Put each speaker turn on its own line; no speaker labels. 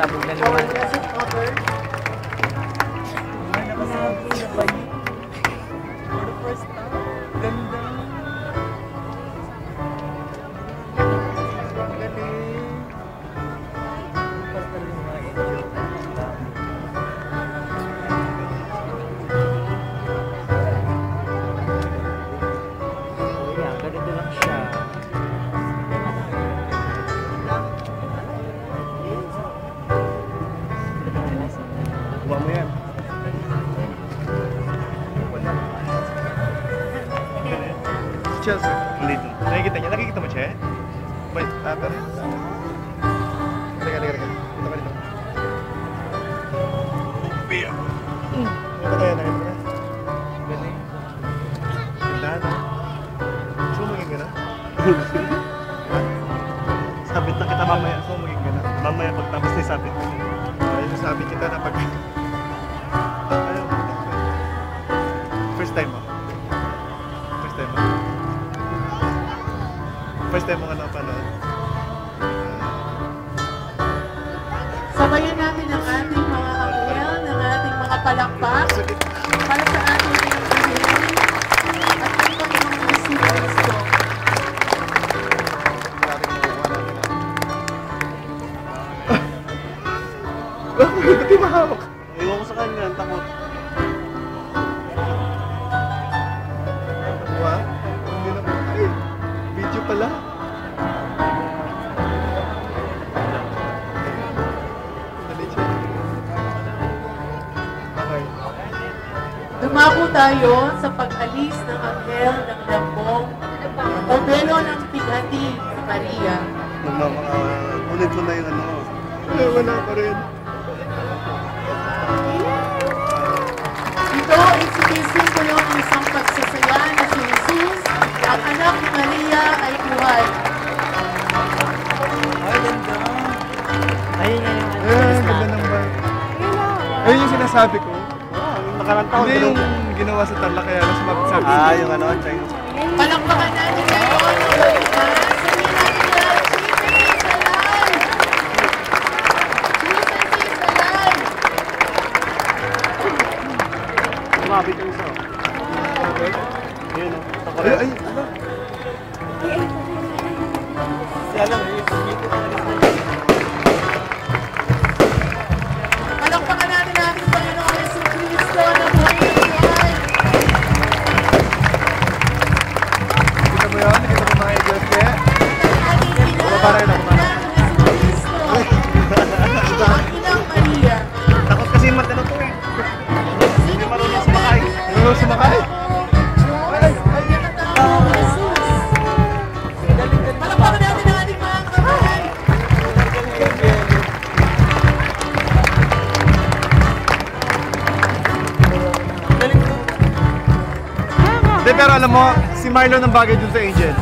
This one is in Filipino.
Sabog na naman.
Chelsea. Dito. Nakikita niya? Nakikita mo, Che? Wait, pero... Teka. Dito ka dito. Pia! Nakita tayo, nakita ka? Galing. Ganda na. Gusto mo maging gana? Sabit na kita mamaya. Gusto mo maging gana? Mamaya pagtapos na sabit. Ayun, sabi kita na pag... Ayaw. First time mo? First time mo? First time mo ka nakapanood?
Sabayan natin ang ating mga anghel, ng ating mga palakpak para sa ating mga anghel at ang Panginoong si Cristo.
Ba't di mahawak? Iwan ko sa kanya, ang takot. What? Hindi na po. Ay! Video pala. Okay.
Dumako tayo sa pag-alis ng anghel ng lambong modelo ng pighati si Maria.
Ulit ko na yung ano. Wala pa rin.
Ito ay sinisimbolo ng isang pagsasaya na si Jesus, ang anak ni Maria ay buhay.
Ay, ganda. Ayun na yung
Ganda ng bar. Ayun yung sinasabi ko.
Nakarantaw.
Hindi yung ginawa sa Tarlac kaya na sumabi. Yung ano, Chinese.
Palakpakan natin ngayon ang Pilipinas. Sabihin natin na, Jesus is alive! Jesus is alive!
Lumapit yung isa. Ayun o.
Ay, ano?
Siya lang eh.
Palakpakan natin ang ating Panginoong Yesu Cristo na buhay na buhay.
Kita mo yun? Kita mo mga Diyos kaya? Para yun ako.
Ang inang Maria.
Takot kasi yung matano to eh. Hindi marunong sumakay. Marunong sumakay?
Palakpakan natin ang ating mga kamay.
Hindi, pero alam mo, si Marlon ang bagay dun sa Angel.